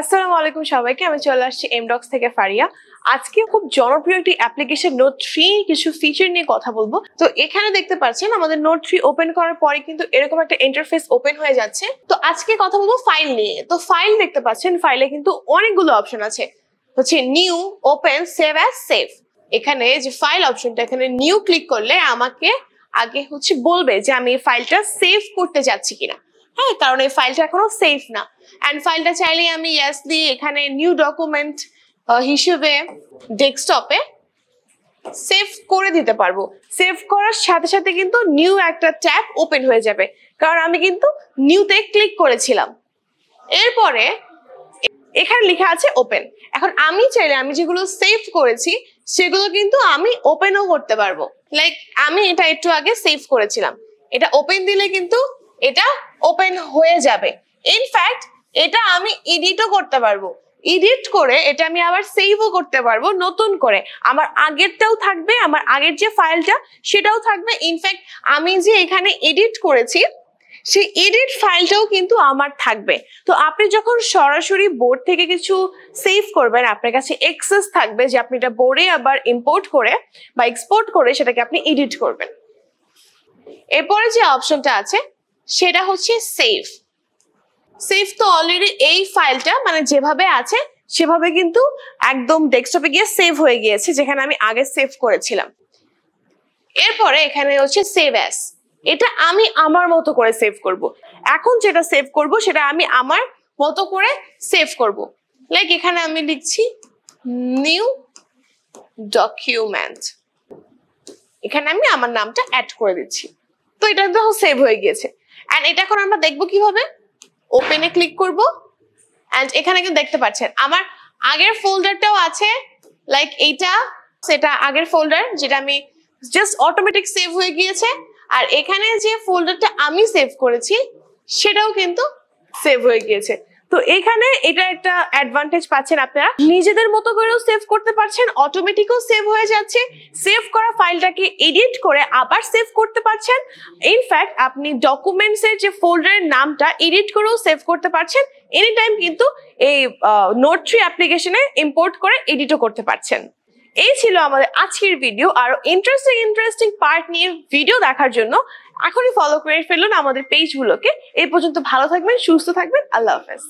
আসসালামু আলাইকুম সবাইকে, আমি চলে আসছি এমডক্স থেকে ফারিয়া। আজকে খুব জনপ্রিয় একটি অ্যাপ্লিকেশন নোট 3 কিছু ফিচার নিয়ে কথা বলবো। তো এখানে দেখতে পাচ্ছেন আমাদের নোট 3 ওপেন করার পরে কিন্তু এরকম একটা ইন্টারফেস ওপেন হয়ে যাচ্ছে। তো আজকে কথা বলবো ফাইল নিয়ে। তো ফাইল দেখতে পাচ্ছেন, ফাইলে কিন্তু অনেকগুলো অপশন আছে, হচ্ছে new, open, save as, save. এখানে যে ফাইল অপশনটা, এখানে নিউ ক্লিক করলে আমাকে আগে হচ্ছে বলবে যে আমি এই ফাইলটা সেভ করতে যাচ্ছি কিনা। হ্যাঁ, কারণ এই ফাইলটা এখনো সেভ না। এন্ড ফাইলটা চাইলে আমি ইয়েস দিয়ে এখানে নিউ ডকুমেন্ট হিসেবে ডেস্কটপে সেভ করে দিতে পারবো। সেভ করার সাথে সাথে কিন্তু নিউ একটা ট্যাব ওপেন হয়ে যাবে, কারণ আমি কিন্তু নিউতে ক্লিক করেছিলাম। এরপরে এখানে লেখা আছে ওপেন। এখন আমি চাইলে আমি যেগুলো সেভ করেছি সেগুলো কিন্তু আমি ওপেনও করতে পারবো। লাইক আমি এটা একটু আগে সেভ করেছিলাম, এটা ওপেন দিলে কিন্তু এটা ওপেন হয়ে যাবে। ইনফ্যাক্ট এটা আমি এডিটও করতে পারবো। এডিট করে এটা আমি আবার সেভও করতে পারবো নতুন করে। আমার আগেরটাও থাকবে, আমার আগের যে ফাইলটা সেটাও থাকবে। ইনফ্যাক্ট আমি যে এখানে এডিট করেছি সেই এডিট ফাইলটাও কিন্তু আমার থাকবে। তো আপনি যখন সরাসরি বোর্ড থেকে কিছু সেভ করবেন, আপনার কাছে অ্যাক্সেস থাকবে যে আপনি এটা বোর্ডে আবার ইম্পোর্ট করে বা এক্সপোর্ট করে সেটাকে আপনি এডিট করবেন। এরপরে যে অপশনটা আছে সেটা হচ্ছে সেভ। সেভ তো অলরেডি এই ফাইলটা মানে যেভাবে আছে সেভাবে কিন্তু একদম ডেস্কটপে গিয়ে সেভ হয়ে গিয়েছে, যেখানে আমি আগে সেভ করেছিলাম। এরপরে এখানে হচ্ছে সেভ অ্যাজ। এটা আমি আমার মতো করে সেভ করব। এখন যেটা সেভ করব সেটা আমি আমার মতো করে সেভ করব। লাইক এখানে আমি লিখছি নিউ ডকুমেন্ট, এখানে আমি আমার নামটা অ্যাড করে দিচ্ছি। তো এটা তো সেভ হয়ে গিয়েছে। এন্ড এটা এখন আমরা দেখবো কিভাবে। ওপেনে ক্লিক করব এন্ড এখানে কিন্তু দেখতে পাচ্ছেন আমার আগের ফোল্ডারটাও আছে। লাইক এইটা সেটা আগের ফোল্ডার, যেটা আমি জাস্ট অটোমেটিক সেভ হয়ে গিয়েছে। আর এখানে যে ফোল্ডারটা আমি সেভ করেছি সেটাও কিন্তু সেভ হয়ে গিয়েছে। তো এখানে এটা একটা অ্যাডভান্টেজ পাচ্ছেন, আপনারা নিজেদের মতো করেও সেভ করতে পারছেন, অটোমেটিকও সেভ হয়ে যাচ্ছে। সেভ করা ফাইলটাকে এডিট করে আবার সেভ করতে পারছেন। ইনফ্যাক্ট আপনি ডকুমেন্টস এর যে ফোল্ডারের নামটা এডিট করেও সেভ করতে পারছেন। এনি টাইম কিন্তু এই নোট 3 অ্যাপ্লিকেশনে ইম্পোর্ট করে এডিটও করতে পারছেন। এই ছিল আমাদের আজকের ভিডিও। আরো ইন্টারেস্টিং পার্ট নিয়ে ভিডিও দেখার জন্য এখনই ফলো করে ফেলুন আমাদের পেজগুলোকে। এই পর্যন্ত ভালো থাকবেন, সুস্থ থাকবেন। আল্লাহ হাফেজ।